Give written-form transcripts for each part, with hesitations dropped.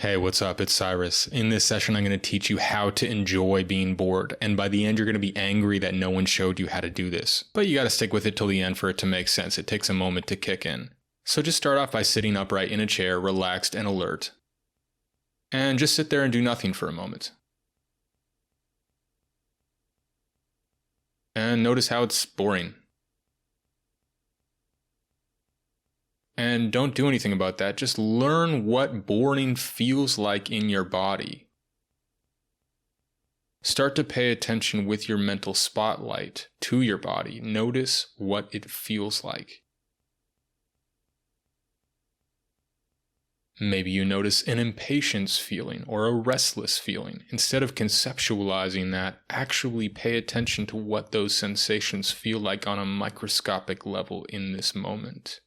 Hey, what's up? It's Cyrus. In this session, I'm going to teach you how to enjoy being bored, and by the end, you're going to be angry that no one showed you how to do this. But you got to stick with it till the end for it to make sense. It takes a moment to kick in. So just start off by sitting upright in a chair, relaxed and alert. And just sit there and do nothing for a moment. And notice how it's boring. And don't do anything about that. Just learn what boring feels like in your body. Start to pay attention with your mental spotlight to your body. Notice what it feels like. Maybe you notice an impatience feeling or a restless feeling. Instead of conceptualizing that, actually pay attention to what those sensations feel like on a microscopic level in this moment.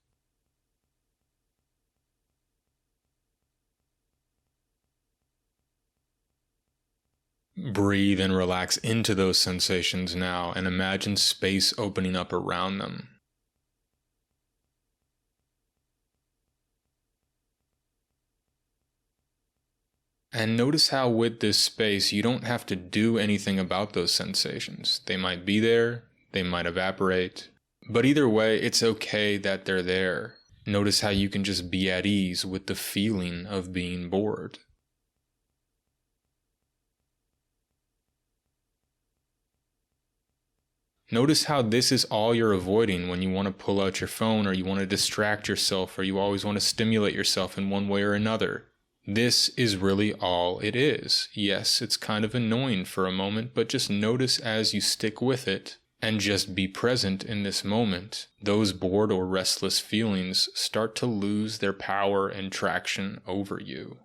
Breathe and relax into those sensations now and imagine space opening up around them. And notice how with this space you don't have to do anything about those sensations. They might be there, they might evaporate, but either way it's okay that they're there. Notice how you can just be at ease with the feeling of being bored. Notice how this is all you're avoiding when you want to pull out your phone or you want to distract yourself or you always want to stimulate yourself in one way or another. This is really all it is. Yes, it's kind of annoying for a moment, but just notice as you stick with it and just be present in this moment. Those bored or restless feelings start to lose their power and traction over you.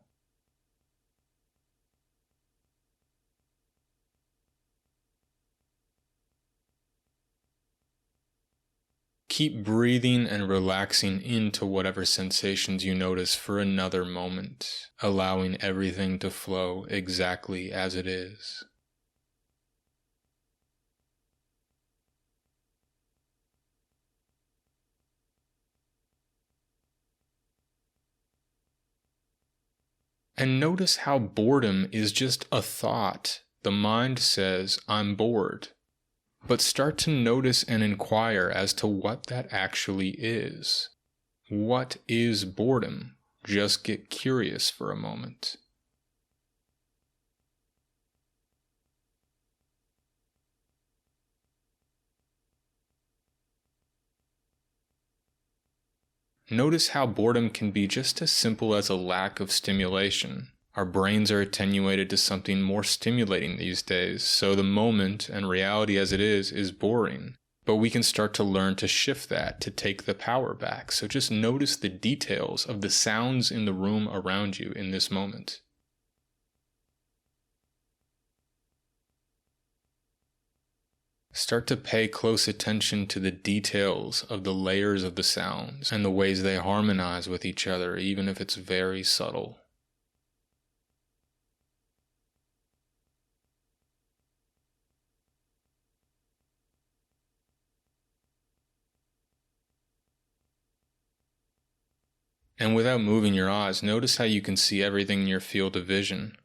Keep breathing and relaxing into whatever sensations you notice for another moment, allowing everything to flow exactly as it is. And notice how boredom is just a thought. The mind says, I'm bored. But start to notice and inquire as to what that actually is. What is boredom? Just get curious for a moment. Notice how boredom can be just as simple as a lack of stimulation. Our brains are attenuated to something more stimulating these days, so the moment and reality as it is boring. But we can start to learn to shift that, to take the power back. So just notice the details of the sounds in the room around you in this moment. Start to pay close attention to the details of the layers of the sounds and the ways they harmonize with each other, even if it's very subtle. And without moving your eyes, notice how you can see everything in your field of vision.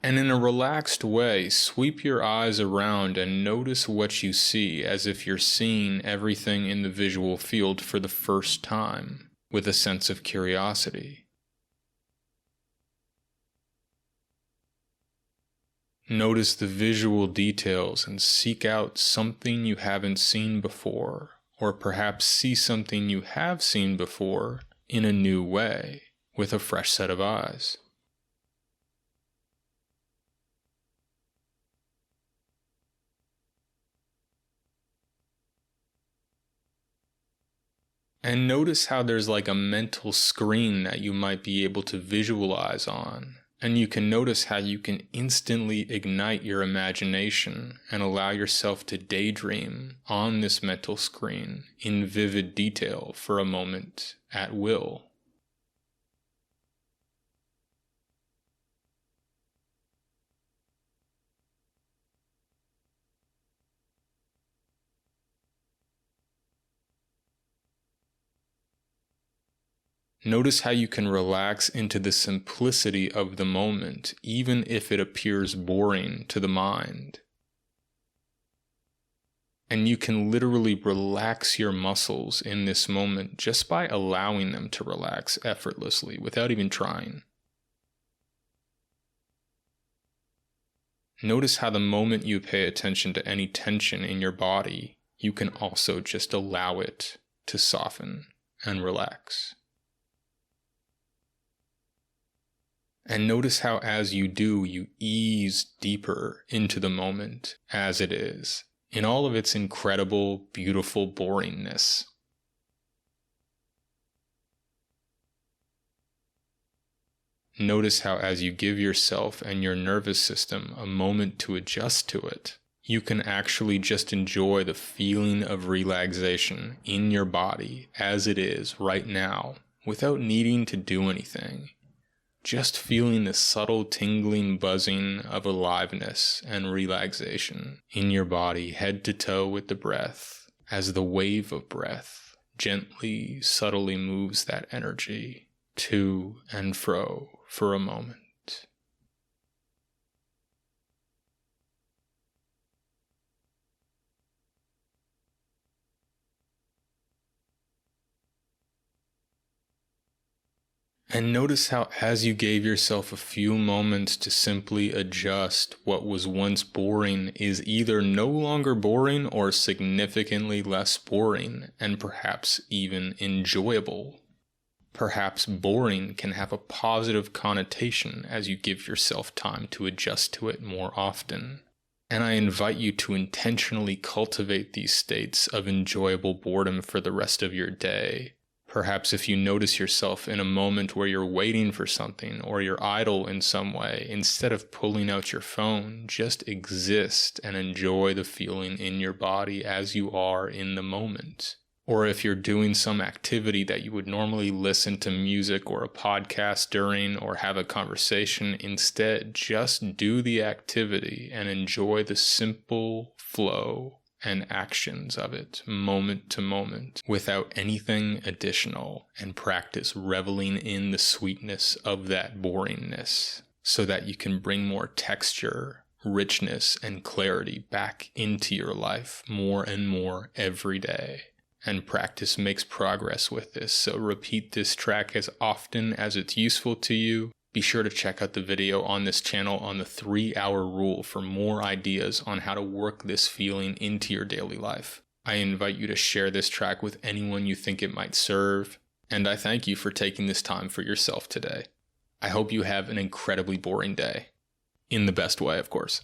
And in a relaxed way, sweep your eyes around and notice what you see as if you're seeing everything in the visual field for the first time, with a sense of curiosity. Notice the visual details and seek out something you haven't seen before, or perhaps see something you have seen before in a new way, with a fresh set of eyes. And notice how there's like a mental screen that you might be able to visualize on. And you can notice how you can instantly ignite your imagination and allow yourself to daydream on this mental screen in vivid detail for a moment at will. Notice how you can relax into the simplicity of the moment, even if it appears boring to the mind. And you can literally relax your muscles in this moment just by allowing them to relax effortlessly without even trying. Notice how the moment you pay attention to any tension in your body, you can also just allow it to soften and relax. And notice how as you do, you ease deeper into the moment as it is, in all of its incredible, beautiful boringness. Notice how as you give yourself and your nervous system a moment to adjust to it, you can actually just enjoy the feeling of relaxation in your body as it is right now, without needing to do anything. Just feeling the subtle tingling buzzing of aliveness and relaxation in your body head to toe with the breath, as the wave of breath gently, subtly moves that energy to and fro for a moment. And notice how as you gave yourself a few moments to simply adjust, what was once boring is either no longer boring or significantly less boring, and perhaps even enjoyable. Perhaps boring can have a positive connotation as you give yourself time to adjust to it more often. And I invite you to intentionally cultivate these states of enjoyable boredom for the rest of your day. Perhaps if you notice yourself in a moment where you're waiting for something or you're idle in some way, instead of pulling out your phone, just exist and enjoy the feeling in your body as you are in the moment. Or if you're doing some activity that you would normally listen to music or a podcast during or have a conversation, instead just do the activity and enjoy the simple flow and actions of it moment to moment without anything additional, and practice reveling in the sweetness of that boringness so that you can bring more texture, richness, and clarity back into your life more and more every day. And practice makes progress with this, so repeat this track as often as it's useful to you. Be sure to check out the video on this channel on the 3-hour rule for more ideas on how to work this feeling into your daily life. I invite you to share this track with anyone you think it might serve, and I thank you for taking this time for yourself today. I hope you have an incredibly boring day. In the best way, of course.